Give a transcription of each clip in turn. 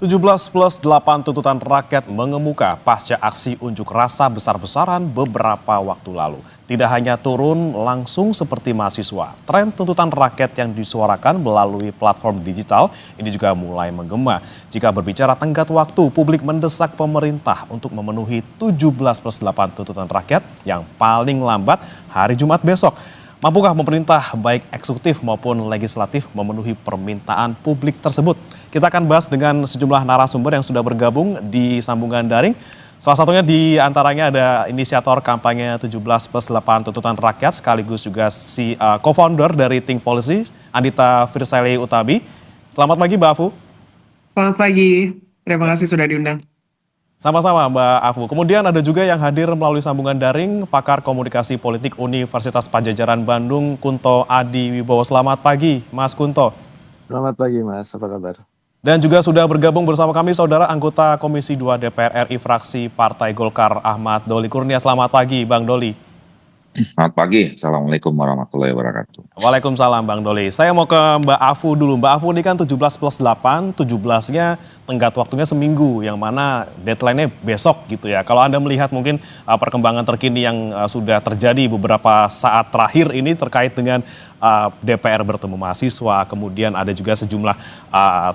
17+8 tuntutan rakyat mengemuka pasca aksi unjuk rasa besar-besaran beberapa waktu lalu. Tidak hanya turun langsung seperti mahasiswa, tren tuntutan rakyat yang disuarakan melalui platform digital ini juga mulai menggema. Jika berbicara tenggat waktu, publik mendesak pemerintah untuk memenuhi 17+8 tuntutan rakyat yang paling lambat hari Jumat besok. Mampukah pemerintah baik eksekutif maupun legislatif memenuhi permintaan publik tersebut? Kita akan bahas dengan sejumlah narasumber yang sudah bergabung di sambungan daring. Salah satunya di antaranya ada inisiator kampanye 17+8 tuntutan rakyat sekaligus juga co-founder dari Think Policy, Anita Firseli Utabi. Selamat pagi Mbak Afu. Selamat pagi, terima kasih sudah diundang. Sama-sama Mbak Afu. Kemudian ada juga yang hadir melalui sambungan daring, pakar komunikasi politik Universitas Padjadjaran Bandung, Kunto Adi Wibowo. Selamat pagi Mas Kunto. Selamat pagi Mas, apa kabar? Dan juga sudah bergabung bersama kami saudara anggota Komisi 2 DPR RI fraksi Partai Golkar Ahmad Doli Kurnia. Selamat pagi Bang Doli. Selamat pagi, Assalamualaikum warahmatullahi wabarakatuh. Waalaikumsalam Bang Doli. Saya mau ke Mbak Afu dulu. Mbak Afu ini kan 17+8, 17-nya tenggat waktunya seminggu, yang mana deadline-nya besok gitu ya. Kalau Anda melihat mungkin perkembangan terkini yang sudah terjadi beberapa saat terakhir ini terkait dengan DPR bertemu mahasiswa, kemudian ada juga sejumlah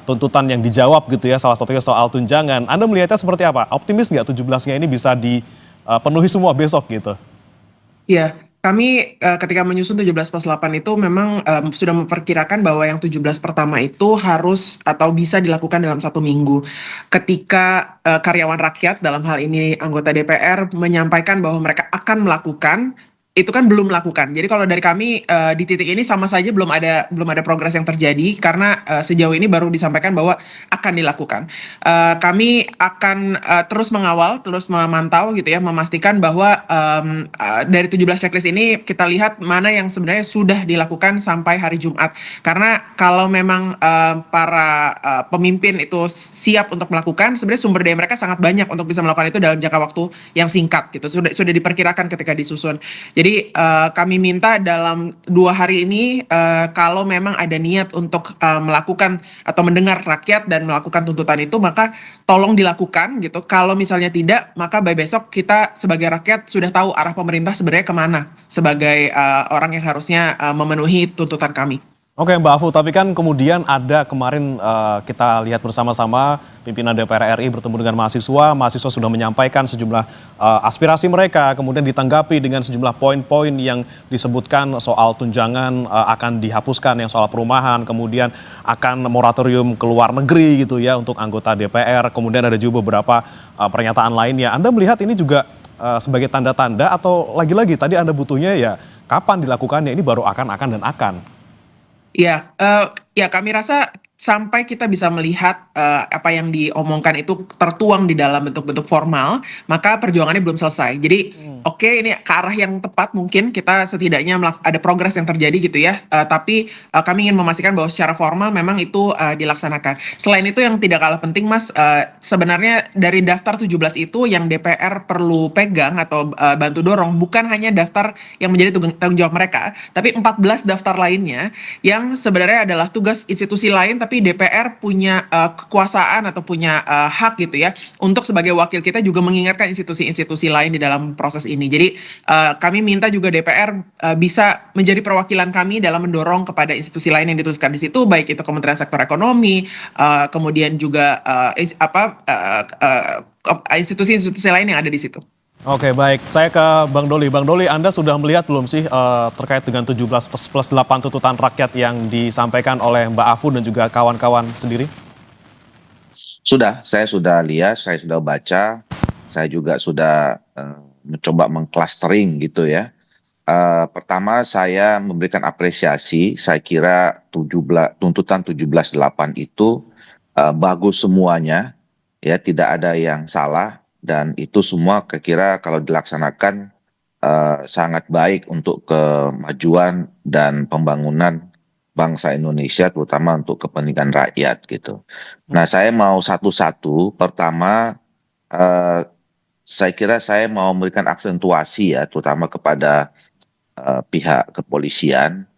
tuntutan yang dijawab gitu ya, salah satunya soal tunjangan. Anda melihatnya seperti apa? Optimis nggak 17-nya ini bisa dipenuhi semua besok gitu? Ya, kami ketika menyusun 17+8 itu memang sudah memperkirakan bahwa yang 17 pertama itu harus atau bisa dilakukan dalam 1 minggu. Ketika karyawan rakyat, dalam hal ini anggota DPR, menyampaikan bahwa mereka akan melakukan, itu kan belum melakukan. Jadi kalau dari kami di titik ini sama saja belum ada progres yang terjadi karena sejauh ini baru disampaikan bahwa akan dilakukan. Kami akan terus mengawal, terus memantau gitu ya, memastikan bahwa dari 17 checklist ini kita lihat mana yang sebenarnya sudah dilakukan sampai hari Jumat. Karena kalau memang para pemimpin itu siap untuk melakukan, sebenarnya sumber daya mereka sangat banyak untuk bisa melakukan itu dalam jangka waktu yang singkat gitu. Sudah diperkirakan ketika disusun. Jadi kami minta dalam 2 hari ini kalau memang ada niat untuk melakukan atau mendengar rakyat dan melakukan tuntutan itu, maka tolong dilakukan gitu. Kalau misalnya tidak, maka by besok kita sebagai rakyat sudah tahu arah pemerintah sebenarnya kemana sebagai orang yang harusnya memenuhi tuntutan kami. Oke Mbak Afu, tapi kan kemudian ada kemarin kita lihat bersama-sama pimpinan DPR RI bertemu dengan mahasiswa sudah menyampaikan sejumlah aspirasi mereka, kemudian ditanggapi dengan sejumlah poin-poin yang disebutkan soal tunjangan akan dihapuskan, yang soal perumahan, kemudian akan moratorium ke luar negeri gitu ya untuk anggota DPR, kemudian ada juga beberapa pernyataan lainnya. Anda melihat ini juga sebagai tanda-tanda atau lagi-lagi tadi Anda butuhnya ya kapan dilakukannya, ini baru akan dan akan? Ya, kami rasa sampai kita bisa melihat apa yang diomongkan itu tertuang di dalam bentuk-bentuk formal, maka perjuangannya belum selesai. Jadi oke, ini ke arah yang tepat, mungkin kita setidaknya ada progres yang terjadi gitu ya, tapi kami ingin memastikan bahwa secara formal memang itu dilaksanakan. Selain itu yang tidak kalah penting Mas, sebenarnya dari daftar 17 itu yang DPR perlu pegang atau bantu dorong bukan hanya daftar yang menjadi tanggung jawab mereka, tapi 14 daftar lainnya yang sebenarnya adalah tugas institusi lain, tapi DPR punya kekuasaan atau punya hak gitu ya untuk sebagai wakil kita juga mengingatkan institusi-institusi lain di dalam proses ini. Jadi kami minta juga DPR bisa menjadi perwakilan kami dalam mendorong kepada institusi lain yang dituliskan di situ, baik itu Kementerian Sektor Ekonomi, kemudian juga institusi-institusi lain yang ada di situ. Oke baik, saya ke Bang Doli. Bang Doli, Anda sudah melihat belum sih terkait dengan 17+8 tuntutan rakyat yang disampaikan oleh Mbak Afu dan juga kawan-kawan sendiri? Saya sudah lihat, saya sudah baca, saya juga sudah mencoba mengclustering gitu ya. Pertama saya memberikan apresiasi, saya kira tuntutan 17+8 itu bagus semuanya, ya tidak ada yang salah. Dan itu semua kira kalau dilaksanakan sangat baik untuk kemajuan dan pembangunan bangsa Indonesia, terutama untuk kepentingan rakyat gitu. Nah saya mau satu-satu. Pertama saya kira saya mau memberikan aksentuasi ya, terutama kepada pihak kepolisian.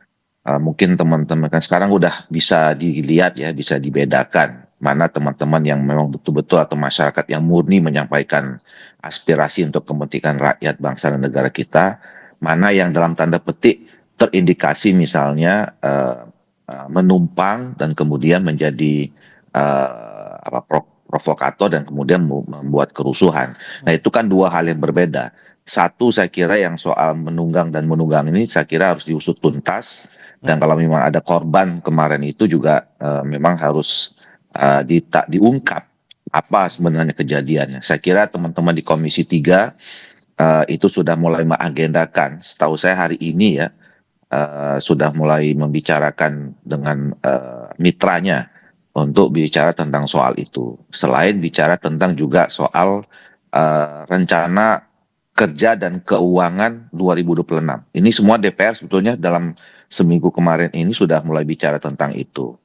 Mungkin teman-teman kan sekarang udah bisa dilihat ya, bisa dibedakan mana teman-teman yang memang betul-betul atau masyarakat yang murni menyampaikan aspirasi untuk kepentingan rakyat bangsa dan negara kita, mana yang dalam tanda petik terindikasi misalnya menumpang dan kemudian menjadi provokator dan kemudian membuat kerusuhan. Nah, itu kan dua hal yang berbeda. Satu, saya kira yang soal menunggang dan menunggang ini saya kira harus diusut tuntas, dan kalau memang ada korban kemarin itu juga memang harus diungkap apa sebenarnya kejadiannya. Saya kira teman-teman di Komisi 3 itu sudah mulai mengagendakan, setahu saya hari ini ya, sudah mulai membicarakan dengan mitranya untuk bicara tentang soal itu. Selain bicara tentang juga soal rencana kerja dan keuangan 2026. Ini semua DPR sebetulnya dalam seminggu kemarin ini sudah mulai bicara tentang itu.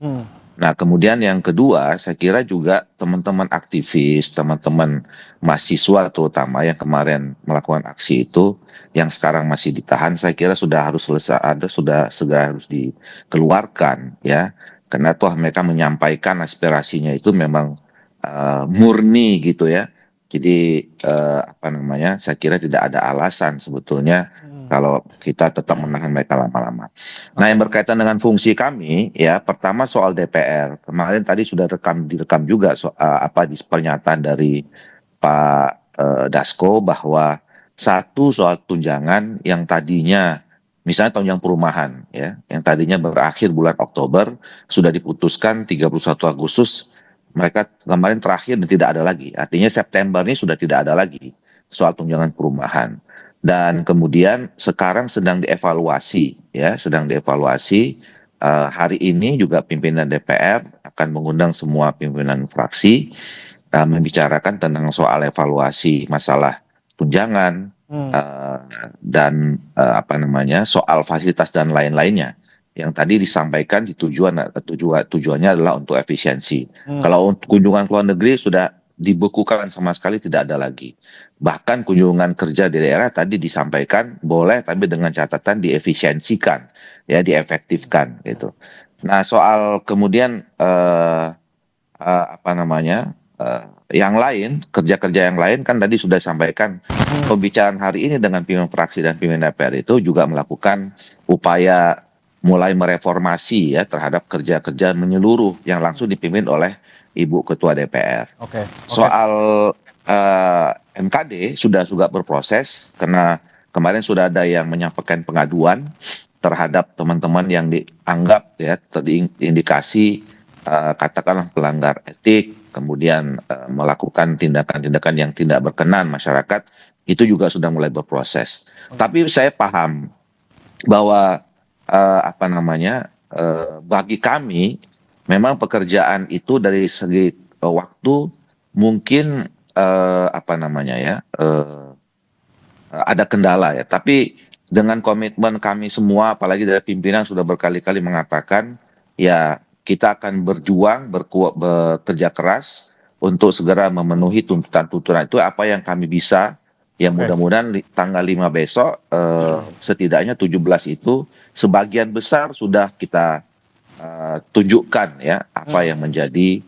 Nah, kemudian yang kedua, saya kira juga teman-teman aktivis, teman-teman mahasiswa terutama yang kemarin melakukan aksi itu, yang sekarang masih ditahan, saya kira sudah harus sudah segera harus dikeluarkan ya. Karena toh mereka menyampaikan aspirasinya itu memang murni gitu ya. Jadi saya kira tidak ada alasan sebetulnya kalau kita tetap menahan mereka lama-lama. Nah, yang berkaitan dengan fungsi kami, ya pertama soal DPR. Kemarin tadi sudah direkam juga di pernyataan dari Pak Dasko bahwa satu soal tunjangan yang tadinya misalnya tunjangan perumahan ya, yang tadinya berakhir bulan Oktober sudah diputuskan 31 Agustus. Mereka kemarin terakhir dan tidak ada lagi. Artinya September ini sudah tidak ada lagi soal tunjangan perumahan. Dan kemudian sekarang sedang dievaluasi ya, sedang dievaluasi. Hari ini juga pimpinan DPR akan mengundang semua pimpinan fraksi membicarakan tentang soal evaluasi masalah tunjangan dan soal fasilitas dan lain-lainnya. Yang tadi disampaikan tujuannya adalah untuk efisiensi. Kalau untuk kunjungan ke luar negeri sudah dibekukan sama sekali, tidak ada lagi. Bahkan kunjungan kerja di daerah tadi disampaikan boleh, tapi dengan catatan diefisiensikan, ya diefektifkan gitu. Nah, soal kemudian yang lain, kerja-kerja yang lain kan tadi sudah disampaikan. Pembicaraan hari ini dengan pimpinan fraksi dan pimpinan DPR itu juga melakukan upaya mulai mereformasi ya terhadap kerja-kerja menyeluruh yang langsung dipimpin oleh Ibu Ketua DPR. Soal MKD sudah juga berproses karena kemarin sudah ada yang menyampaikan pengaduan terhadap teman-teman yang dianggap ya terindikasi katakanlah pelanggar etik, kemudian melakukan tindakan-tindakan yang tidak berkenan masyarakat, itu juga sudah mulai berproses. Tapi saya paham bahwa bagi kami memang pekerjaan itu dari segi waktu mungkin ada kendala ya. Tapi dengan komitmen kami semua, apalagi dari pimpinan sudah berkali-kali mengatakan ya kita akan berjuang, bekerja keras untuk segera memenuhi tuntutan-tuntutan itu apa yang kami bisa. Ya mudah-mudahan tanggal 5 besok setidaknya 17 itu sebagian besar sudah kita tunjukkan ya apa yang menjadi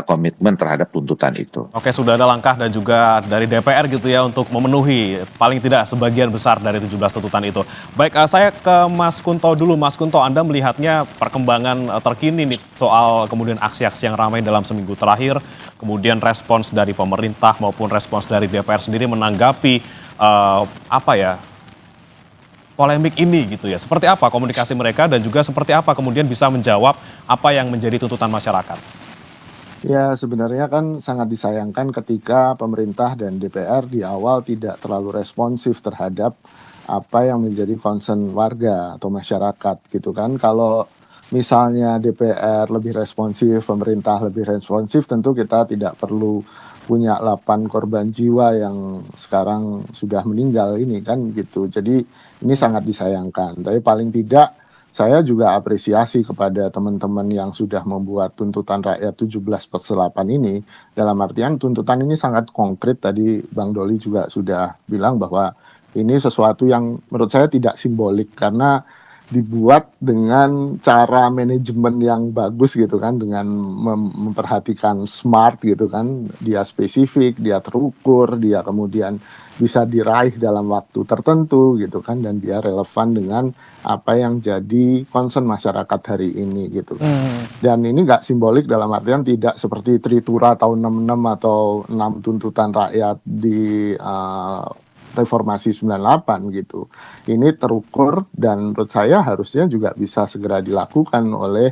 komitmen terhadap tuntutan itu. Oke, sudah ada langkah dan juga dari DPR gitu ya untuk memenuhi paling tidak sebagian besar dari 17 tuntutan itu. Baik, saya ke Mas Kunto dulu. Mas Kunto, Anda melihatnya perkembangan terkini nih soal kemudian aksi-aksi yang ramai dalam seminggu terakhir, kemudian respons dari pemerintah maupun respons dari DPR sendiri menanggapi polemik ini gitu ya. Seperti apa komunikasi mereka dan juga seperti apa kemudian bisa menjawab apa yang menjadi tuntutan masyarakat? Ya, sebenarnya kan sangat disayangkan ketika pemerintah dan DPR di awal tidak terlalu responsif terhadap apa yang menjadi concern warga atau masyarakat gitu kan. Kalau misalnya DPR lebih responsif, pemerintah lebih responsif, tentu kita tidak perlu punya 8 korban jiwa yang sekarang sudah meninggal ini kan gitu. Jadi ini sangat disayangkan. Tapi paling tidak saya juga apresiasi kepada teman-teman yang sudah membuat tuntutan rakyat 17/8 ini. Dalam artian tuntutan ini sangat konkret. Tadi Bang Doli juga sudah bilang bahwa ini sesuatu yang menurut saya tidak simbolik. Karena dibuat dengan cara manajemen yang bagus gitu kan, dengan memperhatikan smart gitu kan, dia spesifik, dia terukur, dia kemudian bisa diraih dalam waktu tertentu gitu kan, dan dia relevan dengan apa yang jadi concern masyarakat hari ini gitu kan. Dan ini nggak simbolik dalam artian tidak seperti Tritura tahun 66 atau 6 tuntutan rakyat di reformasi 98 gitu. Ini terukur dan menurut saya harusnya juga bisa segera dilakukan oleh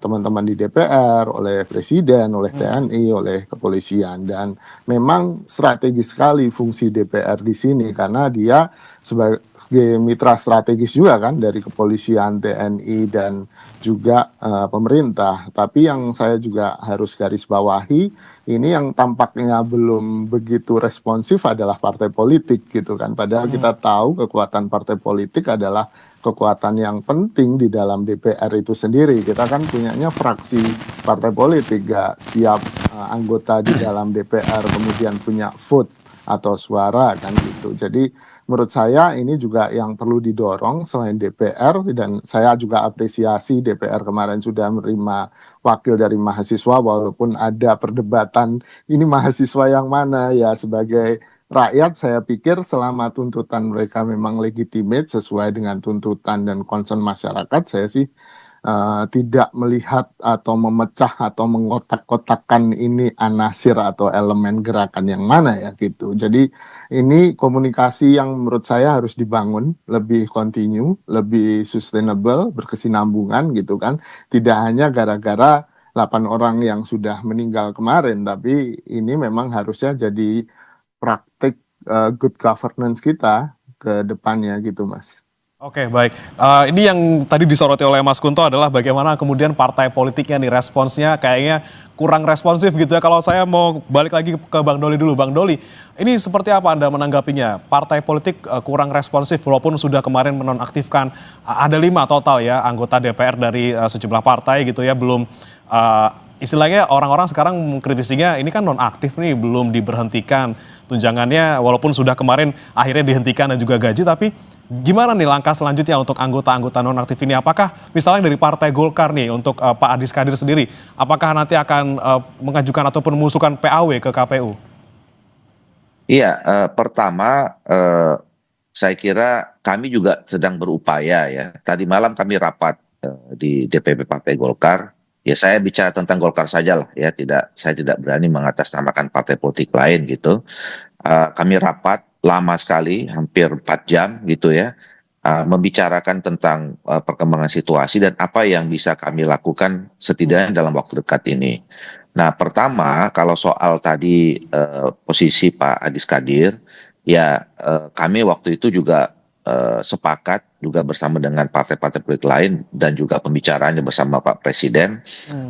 teman-teman di DPR, oleh Presiden, oleh TNI, oleh kepolisian. Dan memang strategis sekali fungsi DPR di sini karena dia sebagai mitra strategis juga kan dari kepolisian, TNI dan juga pemerintah. Tapi yang saya juga harus garis bawahi, ini yang tampaknya belum begitu responsif adalah partai politik gitu kan. Padahal kita tahu kekuatan partai politik adalah kekuatan yang penting di dalam DPR itu sendiri. Kita kan punyanya fraksi partai politik, gak setiap anggota di dalam DPR kemudian punya vote atau suara kan gitu. Jadi menurut saya ini juga yang perlu didorong selain DPR, dan saya juga apresiasi DPR kemarin sudah menerima wakil dari mahasiswa walaupun ada perdebatan ini mahasiswa yang mana ya. Sebagai rakyat saya pikir selama tuntutan mereka memang legitimate sesuai dengan tuntutan dan concern masyarakat, saya sih tidak melihat atau memecah atau mengotak-kotakan ini anasir atau elemen gerakan yang mana ya gitu. Jadi ini komunikasi yang menurut saya harus dibangun lebih kontinu, lebih sustainable, berkesinambungan gitu kan. Tidak hanya gara-gara 8 orang yang sudah meninggal kemarin, tapi ini memang harusnya jadi praktik good governance kita ke depannya gitu, Mas. Oke, baik. Ini yang tadi disoroti oleh Mas Kunto adalah bagaimana kemudian partai politiknya nih responsnya kayaknya kurang responsif gitu ya. Kalau saya mau balik lagi ke Bang Doli dulu. Bang Doli, ini seperti apa Anda menanggapinya? Partai politik kurang responsif walaupun sudah kemarin menonaktifkan ada 5 total ya anggota DPR dari sejumlah partai gitu ya. Belum istilahnya orang-orang sekarang mengkritisinya ini kan nonaktif nih, belum diberhentikan tunjangannya walaupun sudah kemarin akhirnya dihentikan dan juga gaji, tapi gimana nih langkah selanjutnya untuk anggota-anggota nonaktif ini? Apakah misalnya dari Partai Golkar nih untuk Pak Adis Kadir sendiri, apakah nanti akan mengajukan ataupun mengusulkan PAW ke KPU? Iya, pertama saya kira kami juga sedang berupaya ya. Tadi malam kami rapat di DPP Partai Golkar. Ya saya bicara tentang Golkar saja lah ya. Saya tidak berani mengatasnamakan partai politik lain gitu. Kami rapat lama sekali, hampir 4 jam gitu ya, membicarakan tentang perkembangan situasi dan apa yang bisa kami lakukan setidaknya dalam waktu dekat ini. Nah, pertama kalau soal tadi posisi Pak Adis Kadir, ya kami waktu itu juga sepakat juga bersama dengan partai-partai politik lain dan juga pembicaraannya bersama Pak Presiden.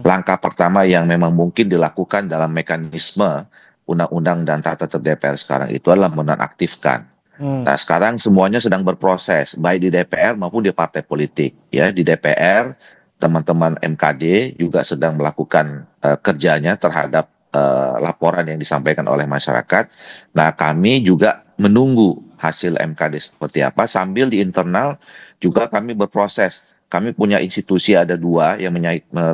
Langkah pertama yang memang mungkin dilakukan dalam mekanisme undang-undang dan tata tertib DPR sekarang itu adalah menonaktifkan. Nah, sekarang semuanya sedang berproses, baik di DPR maupun di partai politik. Ya, di DPR teman-teman MKD juga sedang melakukan kerjanya terhadap laporan yang disampaikan oleh masyarakat. Nah, kami juga menunggu hasil MKD seperti apa. Sambil di internal juga kami berproses. Kami punya institusi ada 2 yang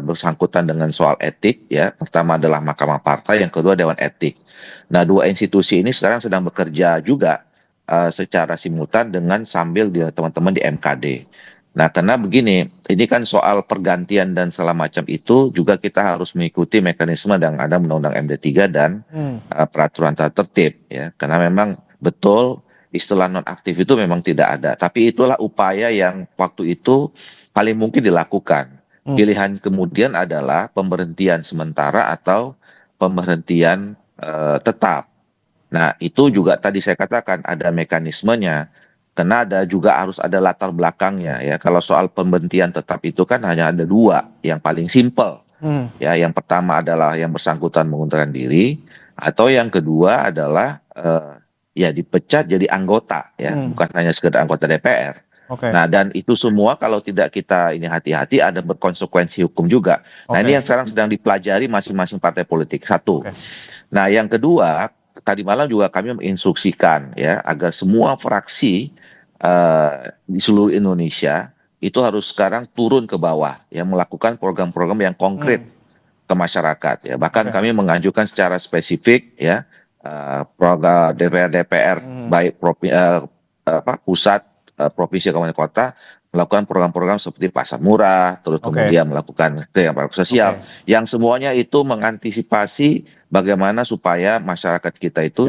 bersangkutan dengan soal etik ya. Pertama adalah Mahkamah Partai, yang kedua Dewan Etik. Nah, 2 institusi ini sekarang sedang bekerja juga secara simultan dengan sambil teman-teman di MKD. Nah, karena begini, ini kan soal pergantian dan segala macam itu juga kita harus mengikuti mekanisme yang ada Undang-Undang MD3 dan peraturan tata tertib ya. Karena memang betul istilah nonaktif itu memang tidak ada. Tapi itulah upaya yang waktu itu paling mungkin dilakukan. Pilihan kemudian adalah pemberhentian sementara atau pemberhentian tetap. Nah, itu juga tadi saya katakan ada mekanismenya. Karena juga harus ada latar belakangnya ya. Kalau soal pemberhentian tetap itu kan hanya ada 2 yang paling simpel. Ya, yang pertama adalah yang bersangkutan mengundurkan diri, atau yang kedua adalah ya dipecat jadi anggota ya, bukan hanya sekedar anggota DPR. Nah, dan itu semua kalau tidak kita ini hati-hati ada berkonsekuensi hukum juga. Nah, ini yang sekarang sedang dipelajari masing-masing partai politik. 1. Nah, yang kedua, tadi malam juga kami menginstruksikan ya agar semua fraksi di seluruh Indonesia itu harus sekarang turun ke bawah, ya melakukan program-program yang konkret ke masyarakat ya. Bahkan kami mengajukan secara spesifik ya program DPR baik pusat, provinsi, kabupaten kota melakukan program-program seperti pasar murah, terus kemudian melakukan program sosial yang semuanya itu mengantisipasi bagaimana supaya masyarakat kita itu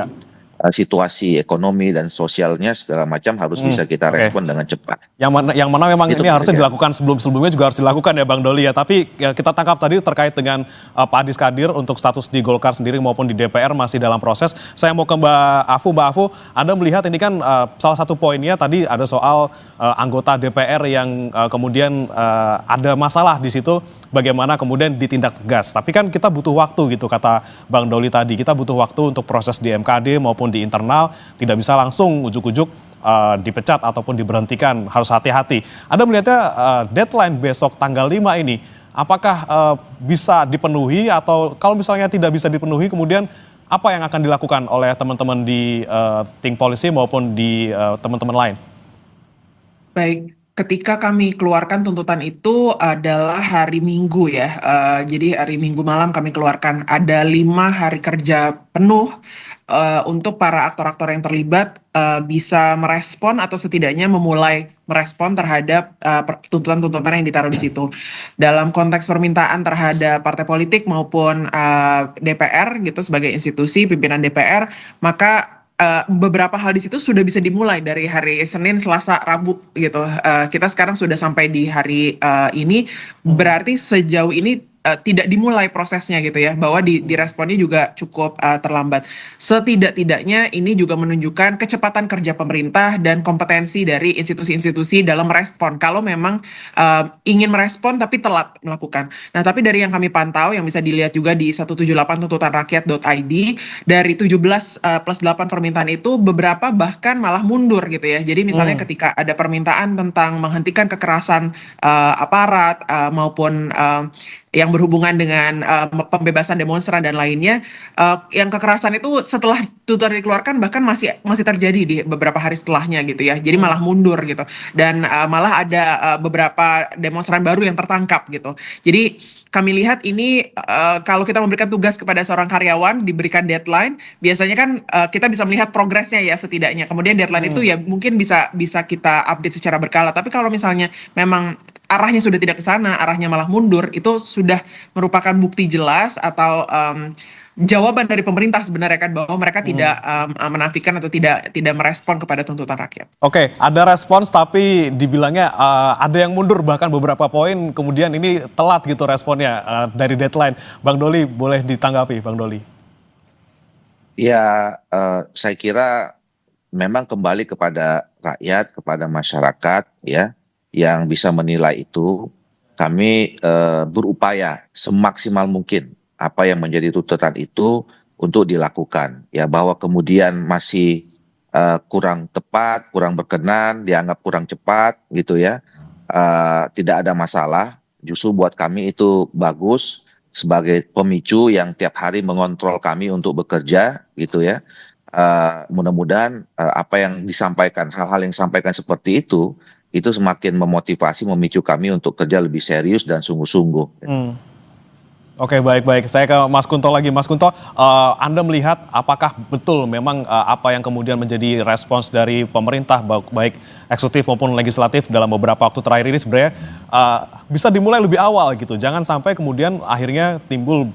situasi ekonomi dan sosialnya segala macam harus bisa kita respon dengan cepat. Yang mana memang Itu ini harusnya pengertian. dilakukan sebelumnya juga harus dilakukan ya Bang Doli ya. Tapi ya, kita tangkap tadi terkait dengan Pak Adis Kadir untuk status di Golkar sendiri maupun di DPR masih dalam proses. Saya mau ke Mbak Afu. Mbak Afu, Anda melihat ini kan salah satu poinnya tadi ada soal anggota DPR yang kemudian ada masalah di situ. Bagaimana kemudian ditindak tegas. Tapi kan kita butuh waktu gitu kata Bang Doli tadi. Kita butuh waktu untuk proses di MKD maupun di internal. Tidak bisa langsung ujuk-ujuk dipecat ataupun diberhentikan. Harus hati-hati. Anda melihatnya deadline besok tanggal 5 ini. Apakah bisa dipenuhi atau kalau misalnya tidak bisa dipenuhi kemudian apa yang akan dilakukan oleh teman-teman di tim polisi maupun di teman-teman lain? Baik, ketika kami keluarkan tuntutan itu adalah hari Minggu ya. Jadi hari Minggu malam kami keluarkan ada 5 hari kerja penuh untuk para aktor-aktor yang terlibat bisa merespon atau setidaknya memulai merespon terhadap tuntutan-tuntutan yang ditaruh di situ. Dalam konteks permintaan terhadap partai politik maupun DPR gitu sebagai institusi pimpinan DPR, maka beberapa hal di situ sudah bisa dimulai dari hari Senin, Selasa, Rabu gitu. Kita sekarang sudah sampai di hari ini, berarti sejauh ini tidak dimulai prosesnya gitu ya, bahwa diresponnya juga cukup terlambat. Setidak-tidaknya ini juga menunjukkan kecepatan kerja pemerintah dan kompetensi dari institusi-institusi dalam merespon. Kalau memang ingin merespon tapi telat melakukan. Nah, tapi dari yang kami pantau, yang bisa dilihat juga di 178tuntutanrakyat.id, dari 17 plus 8 permintaan itu, beberapa bahkan malah mundur gitu ya. Jadi misalnya ketika ada permintaan tentang menghentikan kekerasan aparat maupun yang berhubungan dengan pembebasan demonstran dan lainnya, yang kekerasan itu setelah tuntutan dikeluarkan bahkan masih terjadi di beberapa hari setelahnya gitu ya. Jadi malah mundur gitu. Dan malah ada beberapa demonstran baru yang tertangkap gitu. Jadi kami lihat ini kalau kita memberikan tugas kepada seorang karyawan, diberikan deadline, biasanya kan kita bisa melihat progresnya ya setidaknya. Kemudian deadline itu ya mungkin bisa kita update secara berkala. Tapi kalau misalnya memang arahnya sudah tidak ke sana, arahnya malah mundur, itu sudah merupakan bukti jelas atau jawaban dari pemerintah sebenarnya kan, bahwa mereka tidak menafikan atau tidak merespon kepada tuntutan rakyat. Oke, ada respons tapi dibilangnya ada yang mundur bahkan beberapa poin kemudian ini telat gitu responnya dari deadline. Bang Doli boleh ditanggapi, Bang Doli. Ya, saya kira memang kembali kepada rakyat, kepada masyarakat ya, yang bisa menilai itu. Kami berupaya semaksimal mungkin apa yang menjadi tuntutan itu untuk dilakukan. Ya, bahwa kemudian masih kurang tepat, kurang berkenan, dianggap kurang cepat gitu ya. Tidak ada masalah. Justru buat kami itu bagus sebagai pemicu yang tiap hari mengontrol kami untuk bekerja gitu ya. Mudah-mudahan apa yang disampaikan, hal-hal yang disampaikan seperti itu semakin memotivasi, memicu kami untuk kerja lebih serius dan sungguh-sungguh. Oke, baik-baik. Saya ke Mas Kunto lagi. Mas Kunto, Anda melihat apakah betul memang apa yang kemudian menjadi respons dari pemerintah, baik eksekutif maupun legislatif dalam beberapa waktu terakhir ini sebenarnya bisa dimulai lebih awal gitu. Jangan sampai kemudian akhirnya timbul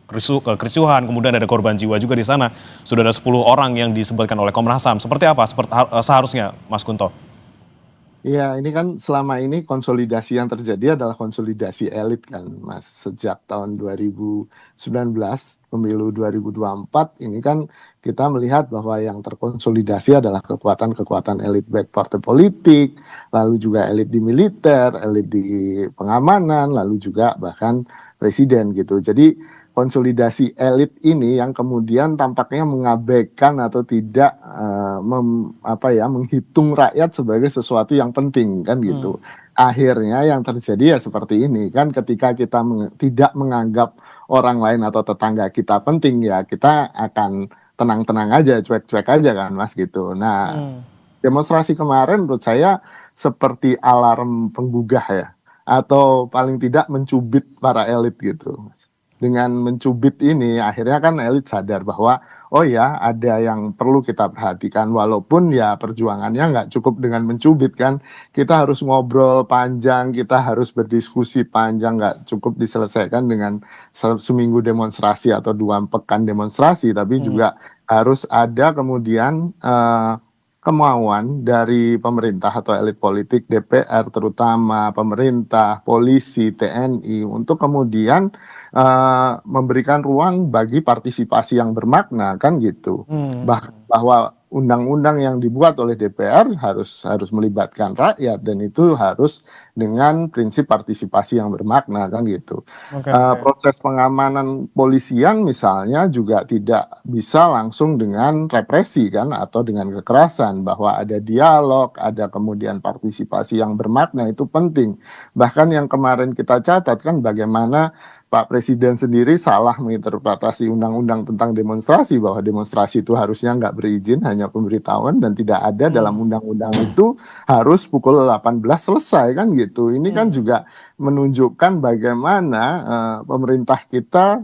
kericuhan, kemudian ada korban jiwa juga di sana. Sudah ada 10 orang yang disebutkan oleh Komnas HAM. Seperti apa seharusnya, Mas Kunto? Iya, ini kan selama ini konsolidasi yang terjadi adalah konsolidasi elit kan, Mas. Sejak tahun 2019, pemilu 2024, ini kan kita melihat bahwa yang terkonsolidasi adalah kekuatan-kekuatan elit baik partai politik, lalu juga elit di militer, elit di pengamanan, lalu juga bahkan presiden gitu. Jadi konsolidasi elit ini yang kemudian tampaknya mengabaikan atau tidak menghitung rakyat sebagai sesuatu yang penting kan gitu. Akhirnya yang terjadi ya seperti ini kan, ketika kita tidak menganggap orang lain atau tetangga kita penting, ya kita akan tenang-tenang aja, cuek-cuek aja kan Mas gitu. Nah, demonstrasi kemarin menurut saya seperti alarm penggugah ya, atau paling tidak mencubit para elit gitu. Dengan mencubit ini akhirnya kan elit sadar bahwa oh ya ada yang perlu kita perhatikan, walaupun ya perjuangannya nggak cukup dengan mencubit kan, kita harus ngobrol panjang, kita harus berdiskusi panjang, nggak cukup diselesaikan dengan seminggu demonstrasi atau 2 pekan demonstrasi, tapi juga harus ada kemudian kemauan dari pemerintah atau elit politik, DPR terutama, pemerintah, polisi, TNI untuk kemudian memberikan ruang bagi partisipasi yang bermakna kan gitu. Bahwa undang-undang yang dibuat oleh DPR harus melibatkan rakyat, dan itu harus dengan prinsip partisipasi yang bermakna kan gitu. Proses pengamanan polisian misalnya juga tidak bisa langsung dengan represi kan, atau dengan kekerasan, bahwa ada dialog, ada kemudian partisipasi yang bermakna, itu penting. Bahkan yang kemarin kita catat kan bagaimana Pak Presiden sendiri salah menginterpretasi undang-undang tentang demonstrasi, bahwa demonstrasi itu harusnya nggak berizin, hanya pemberitahuan, dan tidak ada dalam undang-undang itu harus pukul 18 selesai kan gitu. Ini kan juga menunjukkan bagaimana pemerintah kita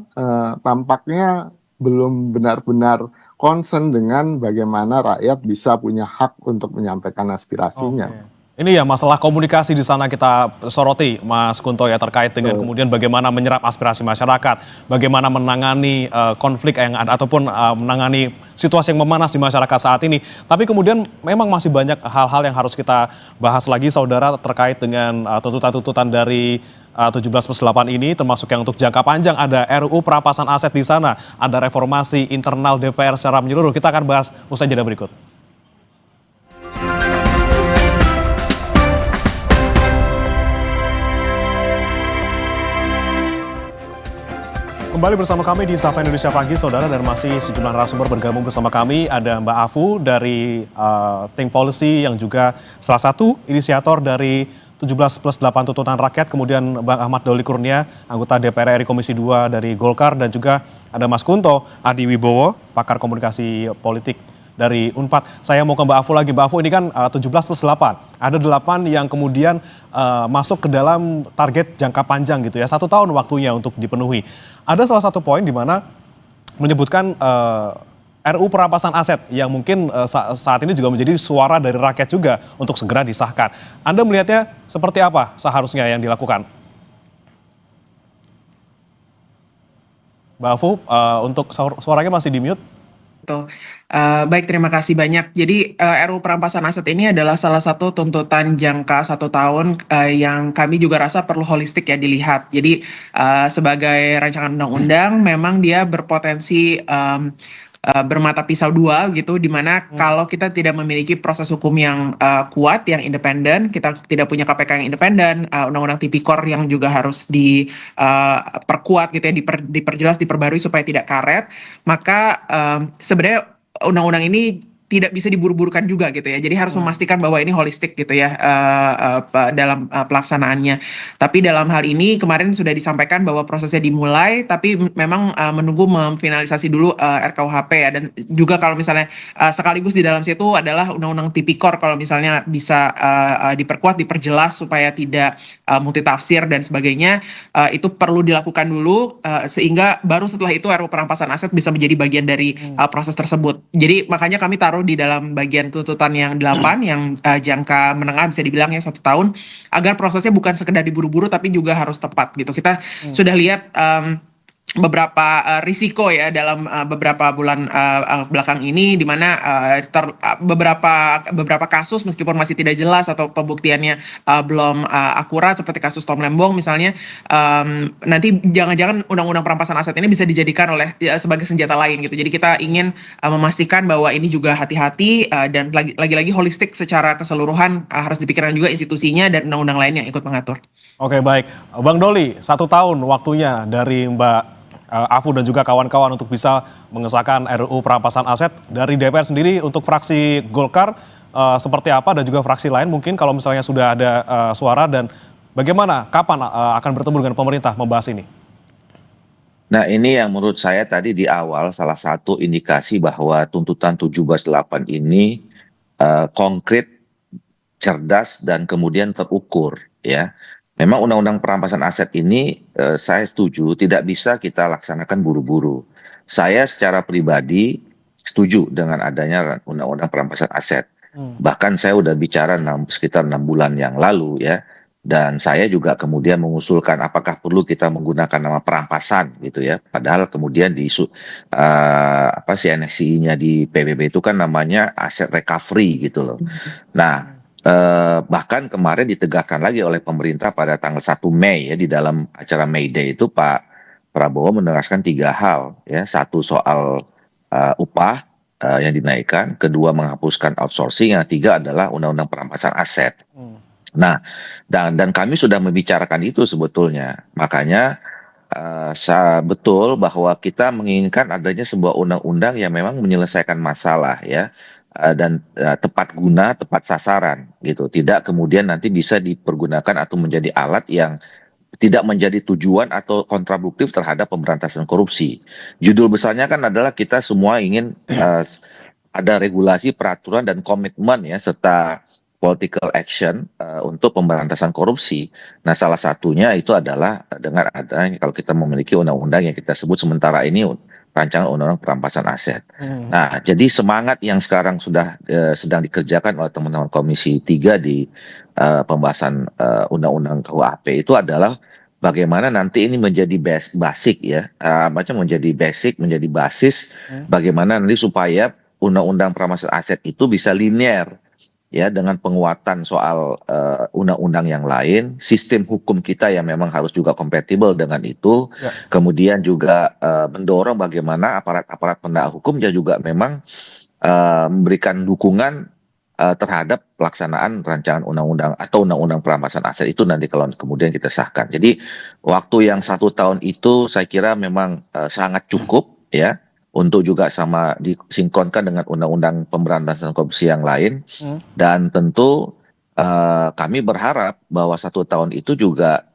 tampaknya belum benar-benar concern dengan bagaimana rakyat bisa punya hak untuk menyampaikan aspirasinya. Ini ya masalah komunikasi di sana kita soroti, Mas Kunto, ya, terkait dengan kemudian bagaimana menyerap aspirasi masyarakat, bagaimana menangani konflik yang ada ataupun menangani situasi yang memanas di masyarakat saat ini. Tapi kemudian memang masih banyak hal-hal yang harus kita bahas lagi, saudara, terkait dengan tuntutan-tuntutan dari 17+8 ini, termasuk yang untuk jangka panjang. Ada RUU perampasan aset di sana, ada reformasi internal DPR secara menyeluruh. Kita akan bahas usai jeda berikut. Kembali bersama kami di Sapa Indonesia Pagi, saudara, dan masih sejumlah narasumber bergabung bersama kami. Ada Mbak Afu dari Think Policy yang juga salah satu inisiator dari 17+8 tuntutan rakyat, kemudian Bang Ahmad Doli Kurnia, anggota DPR RI Komisi 2 dari Golkar, dan juga ada Mas Kunto Adi Wibowo, pakar komunikasi politik dari Unpad. Saya mau ke Mbak Afu lagi. Mbak Afu, ini kan 17+8. Ada 8 yang kemudian masuk ke dalam target jangka panjang gitu ya. 1 tahun waktunya untuk dipenuhi. Ada salah satu poin di mana menyebutkan RUU perampasan aset yang mungkin saat ini juga menjadi suara dari rakyat juga untuk segera disahkan. Anda melihatnya seperti apa seharusnya yang dilakukan? Mbak Afu, untuk suaranya masih di-mute. Betul. Baik, terima kasih banyak. Jadi RUU perampasan aset ini adalah salah satu tuntutan jangka 1 tahun yang kami juga rasa perlu holistik ya dilihat. Jadi sebagai rancangan undang-undang memang dia berpotensi bermata pisau dua gitu, dimana kalau kita tidak memiliki proses hukum yang kuat, yang independen, kita tidak punya KPK yang independen, undang-undang tipikor yang juga harus diperkuat gitu ya, diperjelas, diperbarui supaya tidak karet, maka sebenarnya undang-undang ini tidak bisa diburu-burukan juga gitu ya. Jadi harus memastikan bahwa ini holistik gitu ya dalam pelaksanaannya. Tapi dalam hal ini kemarin sudah disampaikan bahwa prosesnya dimulai, tapi memang menunggu memfinalisasi dulu RKUHP ya. Dan juga kalau misalnya sekaligus di dalam situ adalah undang-undang tipikor, kalau misalnya bisa diperkuat, diperjelas supaya tidak multitafsir dan sebagainya, itu perlu dilakukan dulu sehingga baru setelah itu RUU perampasan aset bisa menjadi bagian dari proses tersebut. Jadi makanya kami taruh di dalam bagian tuntutan yang 8 yang jangka menengah, bisa dibilang ya 1 tahun, agar prosesnya bukan sekedar diburu-buru tapi juga harus tepat gitu. Kita sudah lihat beberapa risiko ya dalam beberapa bulan belakang ini, di mana beberapa kasus meskipun masih tidak jelas atau pembuktiannya belum akurat, seperti kasus Tom Lembong misalnya, nanti jangan-jangan undang-undang perampasan aset ini bisa dijadikan sebagai senjata lain gitu. Jadi kita ingin memastikan bahwa ini juga hati-hati dan lagi-lagi holistik secara keseluruhan, harus dipikirkan juga institusinya dan undang-undang lain yang ikut mengatur. Oke, baik. Bang Doli, 1 tahun waktunya dari Mbak Afu dan juga kawan-kawan untuk bisa mengesahkan RUU perampasan aset. Dari DPR sendiri untuk fraksi Golkar seperti apa, dan juga fraksi lain mungkin kalau misalnya sudah ada suara, dan bagaimana, kapan akan bertemu dengan pemerintah membahas ini? Nah, ini yang menurut saya tadi di awal salah satu indikasi bahwa tuntutan 17+8 ini konkret cerdas dan kemudian terukur ya. Memang undang-undang perampasan aset ini saya setuju tidak bisa kita laksanakan buru-buru. Saya secara pribadi setuju dengan adanya undang-undang perampasan aset. Bahkan saya udah bicara sekitar 6 bulan yang lalu ya. Dan saya juga kemudian mengusulkan apakah perlu kita menggunakan nama perampasan gitu ya. Padahal kemudian di CNSI-nya di PBB itu kan namanya aset recovery gitu loh. Nah, bahkan kemarin ditegakkan lagi oleh pemerintah pada tanggal 1 Mei ya di dalam acara May Day itu Pak Prabowo menegaskan 3 hal ya. Satu soal upah yang dinaikkan, kedua menghapuskan outsourcing, yang ketiga adalah undang-undang perampasan aset. Nah, dan kami sudah membicarakan itu sebetulnya. Makanya betul bahwa kita menginginkan adanya sebuah undang-undang yang memang menyelesaikan masalah ya. Dan tepat guna, tepat sasaran gitu. Tidak kemudian nanti bisa dipergunakan atau menjadi alat yang tidak menjadi tujuan atau kontraproduktif terhadap pemberantasan korupsi. Judul besarnya kan adalah kita semua ingin ada regulasi, peraturan, dan komitmen ya, serta political action untuk pemberantasan korupsi. Nah, salah satunya itu adalah dengan adanya kalau kita memiliki undang-undang yang kita sebut sementara ini rancangan undang-undang perampasan aset. Nah, jadi semangat yang sekarang sudah sedang dikerjakan oleh teman-teman Komisi 3 di pembahasan undang-undang KUHP itu adalah bagaimana nanti ini menjadi basic ya, menjadi basic, menjadi basis bagaimana nanti supaya undang-undang perampasan aset itu bisa linear ya dengan penguatan soal undang-undang yang lain, sistem hukum kita yang memang harus juga kompatibel dengan itu, kemudian juga mendorong bagaimana aparat-aparat penegak hukum juga memang memberikan dukungan terhadap pelaksanaan rancangan undang-undang atau undang-undang perampasan aset itu nanti kalau kemudian kita sahkan. Jadi waktu yang 1 tahun itu saya kira memang sangat cukup ya. Untuk juga sama disinkronkan dengan undang-undang pemberantasan korupsi yang lain. Dan tentu kami berharap bahwa 1 tahun itu juga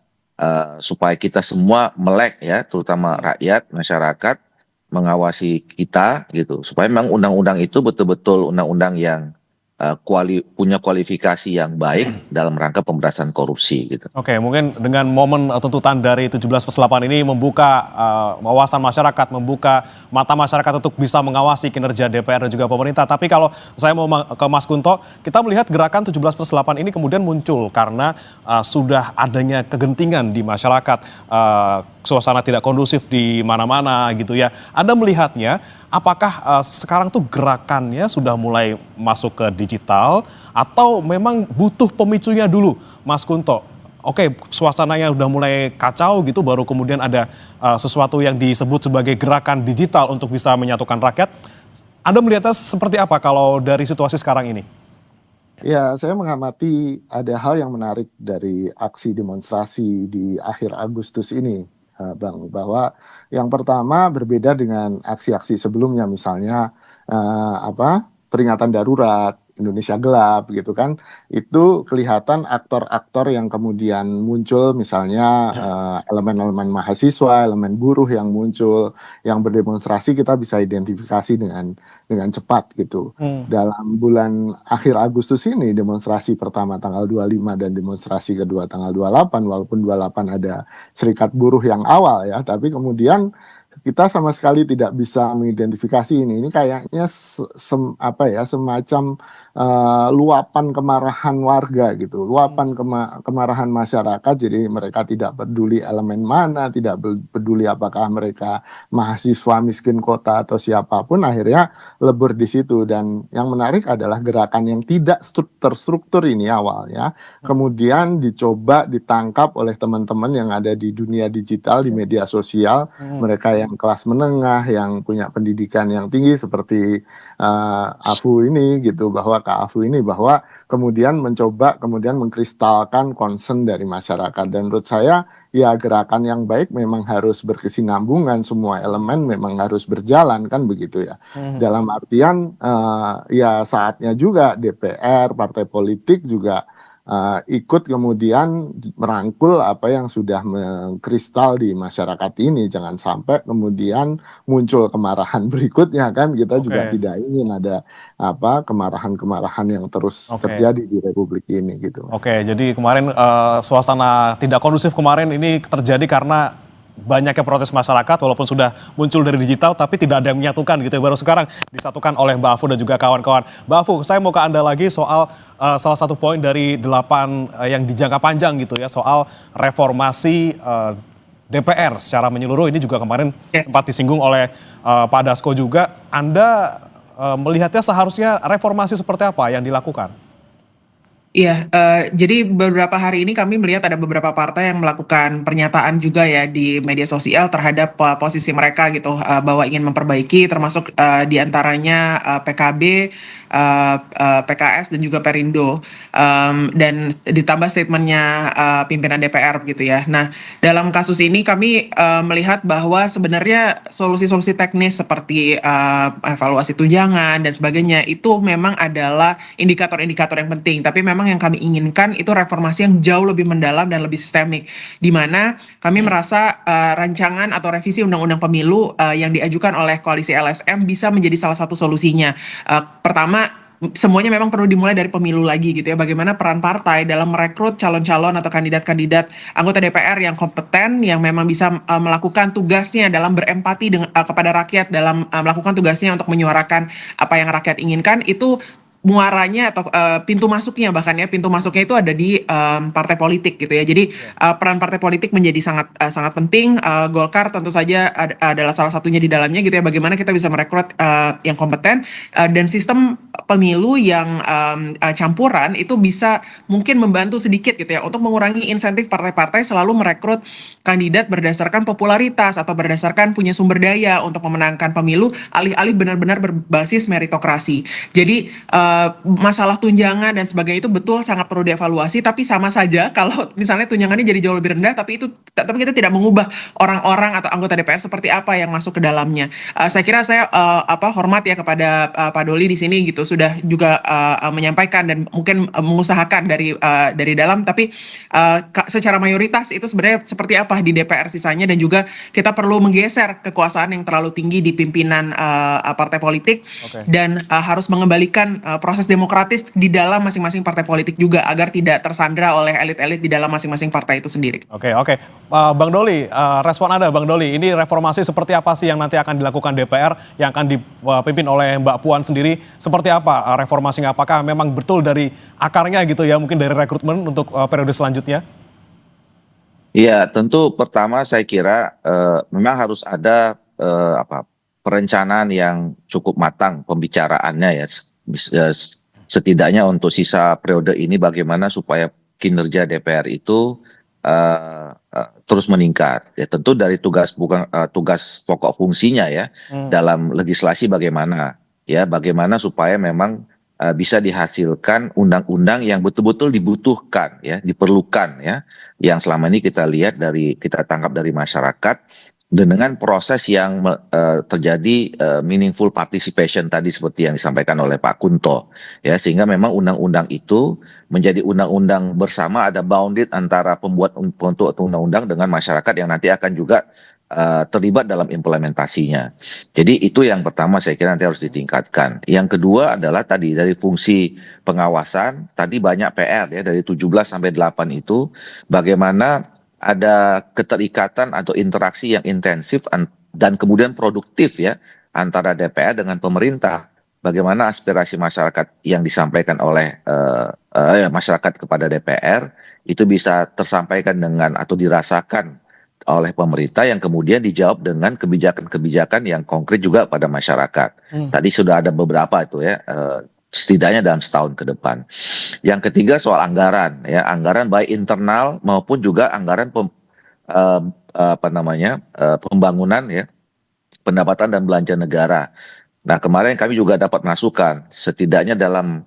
supaya kita semua melek ya, terutama rakyat, masyarakat, mengawasi kita gitu. Supaya memang undang-undang itu betul-betul undang-undang yang punya kualifikasi yang baik dalam rangka pemberantasan korupsi gitu. Oke, mungkin dengan momen tuntutan dari 17+8 ini membuka wawasan masyarakat, membuka mata masyarakat untuk bisa mengawasi kinerja DPR dan juga pemerintah. Tapi kalau saya mau ke Mas Kunto, kita melihat gerakan 17+8 ini kemudian muncul karena sudah adanya kegentingan di masyarakat, suasana tidak kondusif di mana-mana gitu ya. Anda melihatnya, apakah sekarang tuh gerakannya sudah mulai masuk ke digital atau memang butuh pemicunya dulu, Mas Kunto? Oke, suasananya udah mulai kacau gitu, baru kemudian ada sesuatu yang disebut sebagai gerakan digital untuk bisa menyatukan rakyat. Anda melihatnya seperti apa kalau dari situasi sekarang ini? Ya, saya mengamati ada hal yang menarik dari aksi demonstrasi di akhir Agustus ini, Bang, bahwa yang pertama berbeda dengan aksi-aksi sebelumnya, misalnya peringatan darurat, Indonesia gelap gitu kan, itu kelihatan aktor-aktor yang kemudian muncul, misalnya elemen-elemen mahasiswa, elemen buruh yang muncul, yang berdemonstrasi kita bisa identifikasi dengan cepat gitu. Dalam bulan akhir Agustus ini, demonstrasi pertama tanggal 25 dan demonstrasi kedua tanggal 28, walaupun 28 ada serikat buruh yang awal ya, tapi kemudian kita sama sekali tidak bisa mengidentifikasi ini. Ini kayaknya semacam luapan kemarahan warga gitu, luapan kemarahan masyarakat. Jadi mereka tidak peduli elemen mana, tidak peduli apakah mereka mahasiswa miskin kota atau siapapun, akhirnya lebur di situ. Dan yang menarik adalah gerakan yang tidak terstruktur ini awalnya, kemudian dicoba ditangkap oleh teman-teman yang ada di dunia digital, di media sosial, mereka yang kelas menengah, yang punya pendidikan yang tinggi seperti Afu ini gitu, bahwa Kak Afu ini, bahwa kemudian mencoba kemudian mengkristalkan concern dari masyarakat. Dan menurut saya ya gerakan yang baik memang harus berkesinambungan, semua elemen memang harus berjalan kan begitu ya. Dalam artian ya saatnya juga DPR, partai politik juga ikut kemudian merangkul apa yang sudah mengkristal di masyarakat ini. Jangan sampai kemudian muncul kemarahan berikutnya kan, kita juga Oke, tidak ingin ada kemarahan-kemarahan yang terus oke. terjadi di republik ini gitu. Oke, jadi kemarin suasana tidak kondusif kemarin ini terjadi karena banyaknya protes masyarakat walaupun sudah muncul dari digital tapi tidak ada yang menyatukan gitu ya. Baru sekarang disatukan oleh Mbak Afu dan juga kawan-kawan. Mbak Afu, saya mau ke Anda lagi soal salah satu poin dari 8 yang dijangka panjang gitu ya, soal reformasi DPR secara menyeluruh. Ini juga kemarin Yes. sempat disinggung oleh Pak Dasko juga. Anda melihatnya seharusnya reformasi seperti apa yang dilakukan? Iya, jadi beberapa hari ini kami melihat ada beberapa partai yang melakukan pernyataan juga ya di media sosial terhadap posisi mereka gitu, bahwa ingin memperbaiki termasuk di antaranya PKB, PKS dan juga Perindo, dan ditambah statementnya pimpinan DPR gitu ya. Nah, dalam kasus ini kami melihat bahwa sebenarnya solusi-solusi teknis seperti evaluasi tunjangan dan sebagainya itu memang adalah indikator-indikator yang penting, tapi memang yang kami inginkan itu reformasi yang jauh lebih mendalam dan lebih sistemik, di mana kami merasa rancangan atau revisi undang-undang pemilu yang diajukan oleh koalisi LSM bisa menjadi salah satu solusinya. Pertama, semuanya memang perlu dimulai dari pemilu lagi gitu ya. Bagaimana peran partai dalam merekrut calon-calon atau kandidat-kandidat anggota DPR yang kompeten, yang memang bisa melakukan tugasnya dalam berempati kepada rakyat, dalam melakukan tugasnya untuk menyuarakan apa yang rakyat inginkan, itu muaranya atau pintu masuknya, bahkan ya pintu masuknya itu ada di partai politik gitu ya. Jadi peran partai politik menjadi sangat sangat penting. Golkar tentu saja adalah salah satunya di dalamnya gitu ya. Bagaimana kita bisa merekrut yang kompeten, dan sistem pemilu yang campuran itu bisa mungkin membantu sedikit gitu ya untuk mengurangi insentif partai-partai selalu merekrut kandidat berdasarkan popularitas atau berdasarkan punya sumber daya untuk memenangkan pemilu, alih-alih benar-benar berbasis meritokrasi. Jadi masalah tunjangan dan sebagainya itu betul sangat perlu dievaluasi, tapi sama saja kalau misalnya tunjangannya jadi jauh lebih rendah, tapi kita tidak mengubah orang-orang atau anggota DPR seperti apa yang masuk ke dalamnya. Saya kira saya hormat ya kepada Pak Doli di sini gitu, sudah juga menyampaikan dan mungkin mengusahakan dari dalam, tapi secara mayoritas itu sebenarnya seperti apa di DPR sisanya, dan juga kita perlu menggeser kekuasaan yang terlalu tinggi di pimpinan partai politik, Oke. dan harus mengembalikan proses demokratis di dalam masing-masing partai politik juga, agar tidak tersandra oleh elit-elit di dalam masing-masing partai itu sendiri. Oke, oke. Bang Doli, respon Anda Bang Doli, ini reformasi seperti apa sih yang nanti akan dilakukan DPR yang akan dipimpin oleh Mbak Puan sendiri? Seperti apa reformasinya? Apakah memang betul dari akarnya gitu ya, mungkin dari rekrutmen untuk periode selanjutnya? Iya, tentu pertama saya kira memang harus ada perencanaan yang cukup matang pembicaraannya ya. Setidaknya untuk sisa periode ini bagaimana supaya kinerja DPR itu terus meningkat. Ya tentu dari tugas pokok fungsinya ya dalam legislasi bagaimana supaya memang bisa dihasilkan undang-undang yang betul-betul dibutuhkan ya, diperlukan ya, yang selama ini kita tangkap dari masyarakat, dan dengan proses yang terjadi meaningful participation tadi seperti yang disampaikan oleh Pak Kunto ya, sehingga memang undang-undang itu menjadi undang-undang bersama, ada bounded antara pembuat undang-undang dengan masyarakat yang nanti akan juga terlibat dalam implementasinya. Jadi itu yang pertama saya kira nanti harus ditingkatkan. Yang kedua adalah tadi dari fungsi pengawasan, tadi banyak PR ya, dari 17 sampai 8 itu bagaimana ada keterikatan atau interaksi yang intensif dan kemudian produktif ya antara DPR dengan pemerintah. Bagaimana aspirasi masyarakat yang disampaikan oleh masyarakat kepada DPR itu bisa tersampaikan dengan atau dirasakan oleh pemerintah, yang kemudian dijawab dengan kebijakan-kebijakan yang konkret juga pada masyarakat. Tadi sudah ada beberapa itu ya, setidaknya dalam setahun ke depan. Yang ketiga soal anggaran ya, anggaran baik internal maupun juga anggaran pembangunan ya, pendapatan dan belanja negara. Nah, kemarin kami juga dapat masukan setidaknya dalam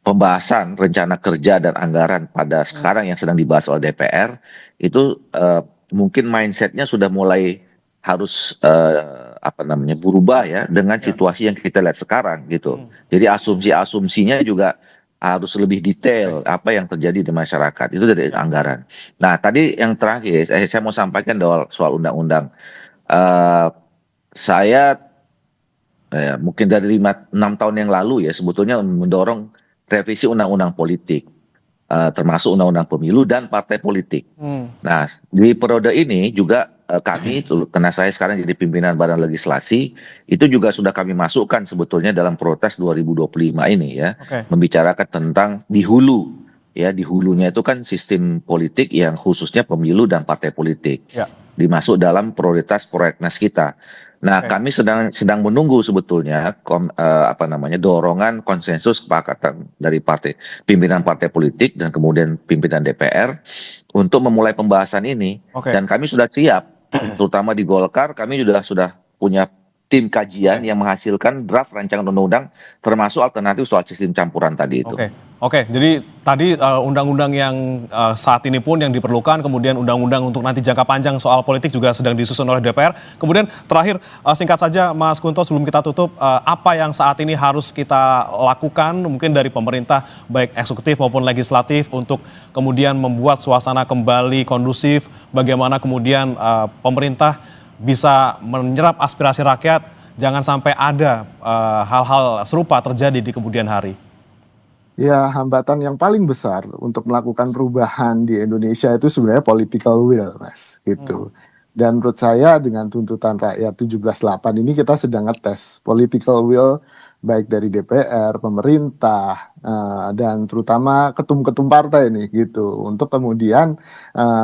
pembahasan rencana kerja dan anggaran pada sekarang yang sedang dibahas oleh DPR itu mungkin mindsetnya sudah mulai harus berubah ya dengan situasi yang kita lihat sekarang gitu. Jadi asumsinya juga harus lebih detail apa yang terjadi di masyarakat itu dari anggaran. Nah, tadi yang terakhir saya mau sampaikan soal undang-undang. Eh, saya mungkin dari 6 tahun yang lalu ya sebetulnya mendorong revisi undang-undang politik, termasuk undang-undang pemilu dan partai politik. Nah, di periode ini juga kami, karena saya sekarang jadi pimpinan Badan Legislasi, itu juga sudah kami masukkan sebetulnya dalam Protes 2025 ini ya, membicarakan tentang di hulu. Ya, di hulunya itu kan sistem politik yang khususnya pemilu dan partai politik. Dimasuk dalam prioritas prolegnas kita. Nah, kami sedang menunggu sebetulnya dorongan konsensus kesepakatan dari pimpinan partai politik dan kemudian pimpinan DPR untuk memulai pembahasan ini. Dan kami sudah siap, terutama di Golkar, kami sudah punya tim kajian yang menghasilkan draft rancangan undang-undang termasuk alternatif soal sistem campuran tadi itu. Oke, jadi tadi undang-undang yang saat ini pun yang diperlukan, kemudian undang-undang untuk nanti jangka panjang soal politik juga sedang disusun oleh DPR. Kemudian terakhir singkat saja Mas Kunto sebelum kita tutup, apa yang saat ini harus kita lakukan mungkin dari pemerintah baik eksekutif maupun legislatif untuk kemudian membuat suasana kembali kondusif, bagaimana kemudian pemerintah bisa menyerap aspirasi rakyat, jangan sampai ada hal-hal serupa terjadi di kemudian hari. Ya, hambatan yang paling besar untuk melakukan perubahan di Indonesia itu sebenarnya political will, Mas, gitu. Dan menurut saya dengan tuntutan rakyat 17.8 ini kita sedang ngetes political will baik dari DPR, pemerintah, dan terutama ketum-ketum partai nih gitu, untuk kemudian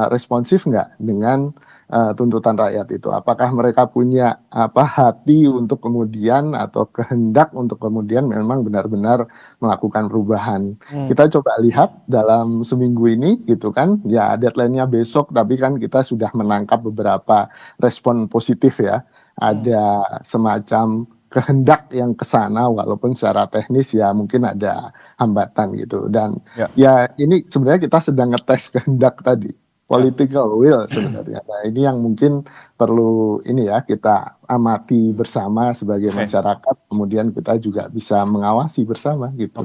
responsif nggak dengan tuntutan rakyat itu. Apakah mereka punya hati untuk kemudian atau kehendak untuk kemudian memang benar-benar melakukan perubahan. Kita coba lihat dalam seminggu ini gitu kan, ya deadline-nya besok, tapi kan kita sudah menangkap beberapa respon positif ya. Ada semacam kehendak yang kesana walaupun secara teknis ya mungkin ada hambatan gitu. Dan ya ini sebenarnya kita sedang ngetes kehendak tadi. Political will sebenarnya. Nah, ini yang mungkin perlu kita amati bersama sebagai masyarakat, kemudian kita juga bisa mengawasi bersama gitu.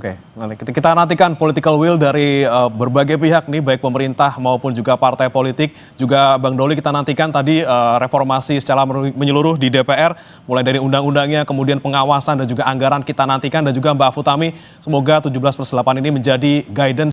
Kita nantikan political will dari berbagai pihak nih, baik pemerintah maupun juga partai politik. Juga Bang Doli kita nantikan tadi reformasi secara menyeluruh di DPR, mulai dari undang-undangnya, kemudian pengawasan dan juga anggaran kita nantikan, dan juga Mbak Futami, semoga 17+8 ini menjadi guidance